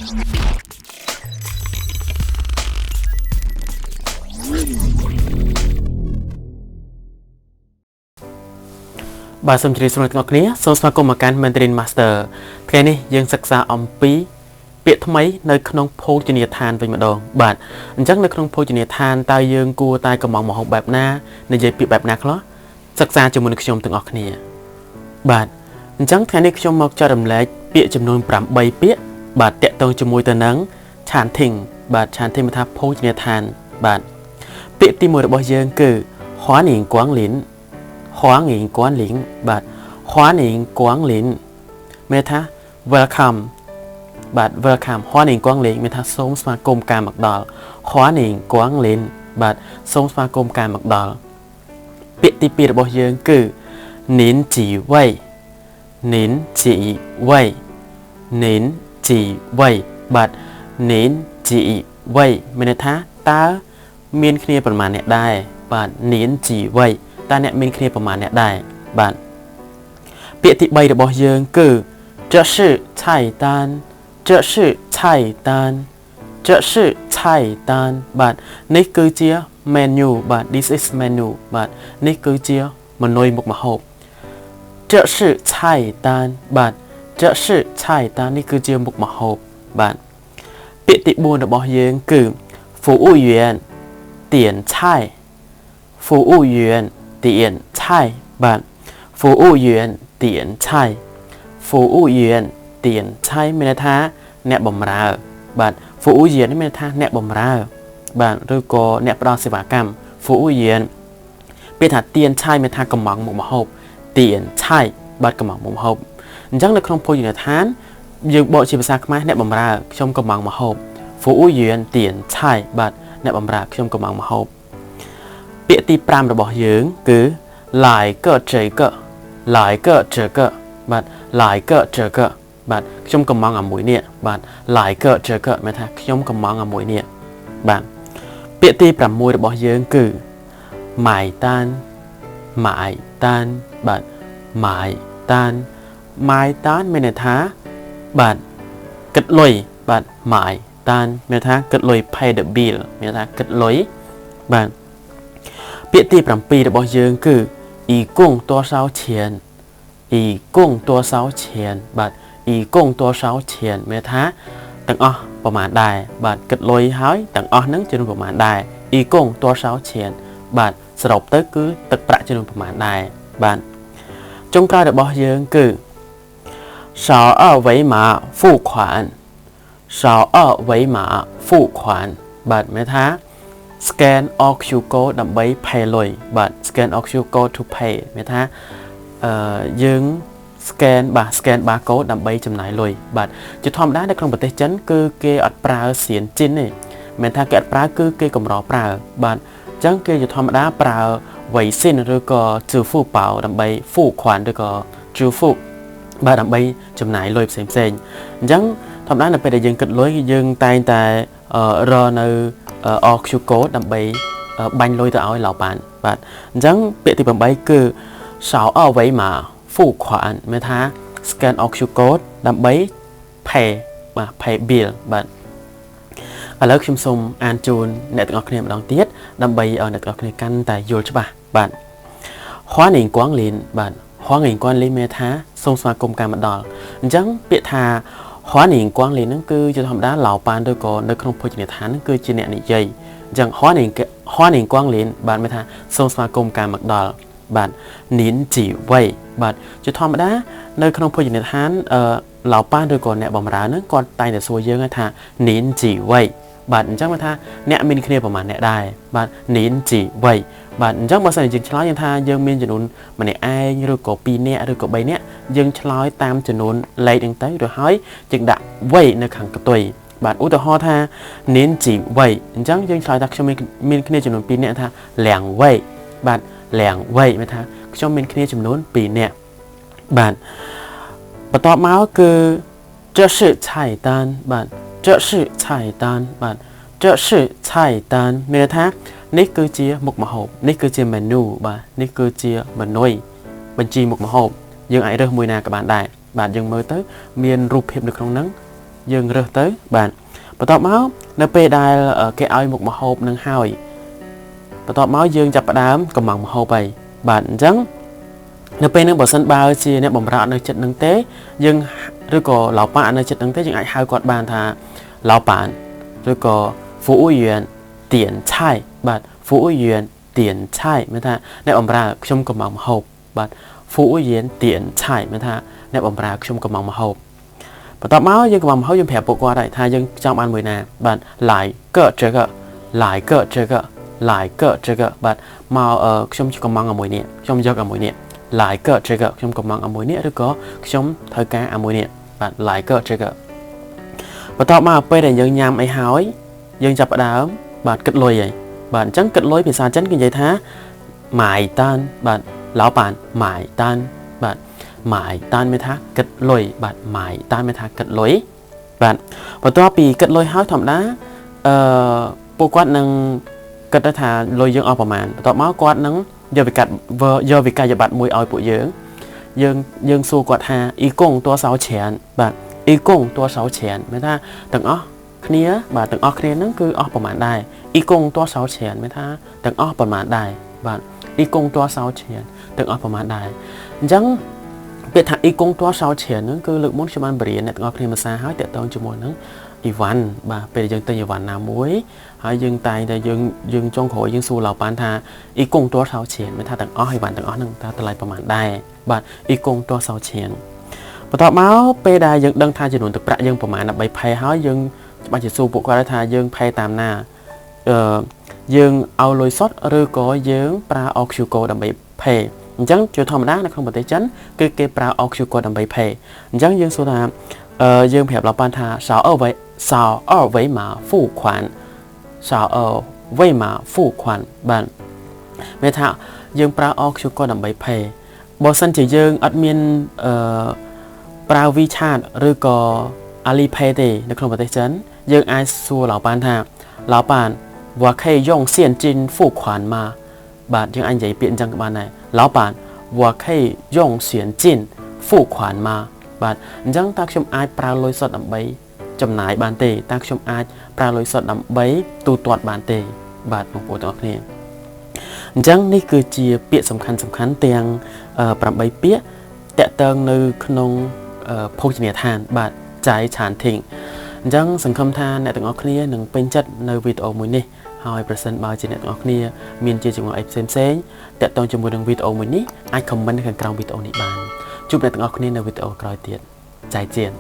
bà sum chiri sum ngọc nia sum sma công makan Mandarin Master cái này dương sắc xa om pi biệt mấy nơi khung phô cho nhiệt than với mặt đồ bạn chắc nơi khung phô cho nhiệt than tai dương cua tai cầm mỏng một hộp bẹp na nơi dây bị bẹp nát đó sắc xa cho mình dùng từng ngọc nia bạn chắc cái này trong một cho đầm lệ biệt chấm nôn bám bay biết bạn tẹt tông cho mùi tơ nắng chán thình bạn chán thình mà tháp phô cho nhiệt than bạn biệt tim mùi được bao dương cử hóa niệm quáng lín hóa niệm quán lín bạn hóa niệm quán lín mẹ tha welcome bạn welcome hóa niệm quán lín mẹ tha sống sma công ca mặc đỏ hóa niệm quán lín bạn sống sma công ca mặc đỏ biệt ti biệt bao dương cử nín chỉ vây nín chỉ vây nín chỉ vây bạn nín chỉ vây mẹ tha ta miên kiaประมาณ เนี่ยได้ bạn nín chỉ vây ta nè miên kia ประมาณ เนี่ยได้ bạn เปียติใบរបស់យើងគឺ这是菜单这是菜单这是菜单 bạn នេះគឺជា menu បាទ this is menu បាទ នេះគឺជា menu មុខម្ហូប这是菜单 បាទ 这是菜单 នេះគឺជាមុខម្ហូប បាទ ពាក្យទី 4 របស់យើងគឺ服务员点菜服务员点菜 បាទ 服务员点菜服务员点菜 មានន័យថា អ្នកបម្រើ បាទ 服务员 នេះមានន័យថា អ្នកបម្រើ បាទ ឬក៏អ្នកផ្ដល់សេវាកម្ម 服务员 ពាក្យថាទៀនឆាយមានថាកំងមុខម្ហូបទៀនឆាយ បាទកំងមុខម្ហូប អញ្ចឹងនៅក្នុងភោជនីយដ្ឋាន យើងបកជាភាសាខ្មែរ អ្នកបម្រើខ្ញុំកំងម្ហូប 服务员ទៀនឆាយ បាទ អ្នកបម្រើខ្ញុំកំងម្ហូប ពាក្យទី 5 របស់យើងគឺ来个这个来个这个 បាទ来个这个 បាទខ្ញុំកំងអាមួយនេះ បាទ来个这个 មានថាខ្ញុំកំងអាមួយនេះ បាទពាក្យទី 6 របស់យើងគឺ买单买单 បាទ买单买单 មានន័យថា បាទគិតលុយ បាទ买单 មានថាគិតលុយ pay the bill មានថាគិតលុយ បាទ ពាក្យទី 7 របស់យើងគឺ一共多少钱一共多少钱 បាទ一共多少钱 មានថាទាំងអស់ប្រមាណដែរ បាទគិតលុយហើយទាំងអស់ហ្នឹងចំនួនប្រមាណដែរ一共多少钱 បាទសរុបទៅគឺទឹកប្រាក់ចំនួនប្រមាណដែរ បាទចុងក្រោយរបស់យើងគឺ扫二维码付款扫二维码付款 បាទមានថា scan or QR code ដើម្បី pay លុយ បាទ scan or QR code to pay មានថាយើង scan បាទ scan barcode ដើម្បីចំណាយលុយ បាទជាធម្មតានៅក្នុងប្រទេសចិនគឺគេអត់ប្រើសៀនជីនទេមិនថាគេអត់ប្រើគឺគេកម្រប្រើ បាទអញ្ចឹងគេជាធម្មតាប្រើវៃស៊ីនឬក៏ជឺហ្វូប៉ៅដើម្បីហ្វូខ្វាន់ឬក៏ជឺហ្វូ បាទដើម្បីចំណាយលុយផ្សេងៗអញ្ចឹងធម្មតានៅពេលដែលយើងគិតលុយយើងតែងតែរកនៅQR code ដើម្បីបាញ់លុយទៅឲ្យ老板 បាទអញ្ចឹងពាក្យទី 8 គឺ扫二维码付款 មានថា scan QR code ដើម្បី pay បាទ pay bill បាទឥឡូវខ្ញុំសូមអានជូនអ្នកទាំងអស់គ្នាម្ដងទៀតដើម្បីឲ្យអ្នកទាំងអស់គ្នាកាន់តែយល់ច្បាស់ បាទhóa niệm quán lín បាទhóa niệm quán lín មានថាសូមស្វាគមន៍ការមកដល់អញ្ចឹងពាក្យថាhóa niệm quán lín ហ្នឹងគឺជាធម្មតាlãoបានឬក៏នៅក្នុងភោជនីយដ្ឋានហ្នឹងគឺជាអ្នកនិយាយអញ្ចឹងhóa niệm quán lín បាទមានថាសូមស្វាគមន៍ការមកដល់ បាទnín chỉ vây បាទជាធម្មតានៅក្នុងភោជនីយដ្ឋានlãoបានឬក៏អ្នកបម្រើហ្នឹងគាត់តែងតែសួរយើងថាnín chỉ vây បាទអញ្ចឹងមកថាអ្នកមានគ្នាប្រហែលអ្នកដែរបាទ nín chỉ vây បាទអញ្ចឹងបើសិនជាយើងឆ្លើយថាយើងមានចំនួនម្នាក់ឯងឬក៏2នាក់ឬក៏3នាក់យើងឆ្លើយតាមចំនួនលេខហ្នឹងទៅរួចហើយយើងដាក់ vây នៅខាងកតុយ បាទឧទាហរណ៍ថា nín chỉ vây អញ្ចឹងយើងឆ្លើយថាខ្ញុំមានគ្នាចំនួន2នាក់ថា两位 បាទ两位 មានថាខ្ញុំមានគ្នាចំនួន2នាក់ បាទបន្ទាប់មកគឺ这是菜单 បាទ这是菜单 បាទ这是菜单 មានថានេះគឺជាមុខម្ហូបនេះគឺជា menu បាទនេះគឺជា menu បញ្ជីមុខម្ហូបយើងអាចរើសមួយណាក៏បានដែរបាទយើងមើលទៅមានរូបភាពនៅក្នុងហ្នឹង dương rớt tới bạn và tọt máu nó pe đai cái ai một hộp nâng hai và tọt máu dương chập đám cầm bằng một hộp bày bạn trắng nó pe nó bỏ sân bao chi nó bầm rạ nơi chất nâng tế dương rồi có lão bạn nơi chất nâng tế nhưng ai hai quạt bàn thà lão bạn rồi có phụ uyển tiền chai bạn phụ uyển tiền chai mới tha nó bầm rạ trong cầm bằng một hộp bạn phụ uyển tiền chai mới tha nó bầm rạ trong cầm bằng một hộp và tọt máu dương cầm bằng một hộp dương phèo bộ qua đây tha dương trong ăn mùi nè bạn lại cỡ chơi gợ lại cỡ chơi gợ lại cỡ chơi gợ bạn màu ở trong cầm bằng ở mùi nè trong giấc ở mùi nè lại cỡ chơi gợ trong cầm bằng ở mùi nè rồi có trong thời ca ở mùi nè bạn lại cỡ chơi gợ và tọt máu pe để dương nhám ấy hói dương chập đá bạn cất lôi vậy bạn chẳng cất lôi vì sao chẳng cái gì thá mài tan bạn lão bạn mài tan bạn mài tan mới thá cất lôi bạn mài tan mới thá cất lôi bạn và tọt bị cất lôi hói thầm đá bộ quát nâng cất đã thà lôi dương ở màn tọt máu quát nâng do vì cả bạn mùi oi bộ dương xu quát hà y cung tua 6 chén bạn y cung tua 6 chén mới tha tầng ó khía bạn tầng ó khía nâng cứ óประมาณได้ y cung tua 6 chén mới tha tầng óประมาณได้bạn y cung tua 6 chén tầng óประมาณได้จังเปียថា y cung tua 6 chén ហ្នឹងគឺលើកមុនខ្ញុំបានបរៀនអ្នកទាំងអស់គ្នាភាសាហើយតើតងជាមួយនឹងអ៊ីវ៉ាន់បាទពេលយើងទិញអ៊ីវ៉ាន់ណាមួយហើយយើងតែងតែយើងចុងក្រោយយើងសួរlãoបានថា y cung tua 6 chén មិនថាទាំងអស់អ៊ីវ៉ាន់ទាំងអស់ហ្នឹងតើតម្លៃប្រហែលដែរបាទ y cung tua 6 chén បន្ទាប់មកពេលដែលយើងដឹងថាចំនួនទឹកប្រាក់យើងប្រហែលដើម្បីផេហើយយើងច្បាស់ជាសួរពួកគាត់ថាយើងផេតាមណាយើងឲ្យលុយសុទ្ធឬក៏យើងប្រើ OQ code ដើម្បីផេអញ្ចឹងជាធម្មតានៅក្នុងប្រទេសចិនគឺគេប្រើ OQ code ដើម្បីផេអញ្ចឹងយើងសួរថាយើងប្រាប់lãoបានថា少二维码付款少二维码付款បានមានថាយើងប្រើ OQ code ដើម្បីផេបើសិនជាយើងអត់មានប្រើ WeChat ឬក៏ Alipay ទេនៅក្នុងប្រទេសចិនយើងអាចសួរlãoបានថាlãoបាន我可以用现金付款吗បាទយើងអាចនិយាយពាក្យអញ្ចឹងក៏បានដែរ老板我可以用现金付款吗បាទអញ្ចឹងតើខ្ញុំអាចប្រើលុយសុទ្ធដើម្បីចំណាយបានទេតើខ្ញុំអាចប្រើលុយសុទ្ធដើម្បីទូទាត់បានទេបាទបងប្អូនទាំងអស់គ្នាអញ្ចឹងនេះគឺជាពាក្យសំខាន់ទាំង8ពាក្យតាក់ទងនៅក្នុងភោជនីយដ្ឋានបាទចៃឆានធីងអញ្ចឹងសង្ឃឹមថាអ្នកទាំងអស់គ្នានឹងពេញចិត្តនៅវីដេអូមួយនេះហើយប្រសិនបើជាអ្នកទាំងអស់គ្នាមានជាចំណុចអីផ្សេងតាក់ទងជាមួយនឹងវីដេអូមួយនេះអាច comment នៅខាងក្រោមវីដេអូនេះបានជួបអ្នកទាំងអស់គ្នានៅវីដេអូក្រោយទៀតចៃជៀន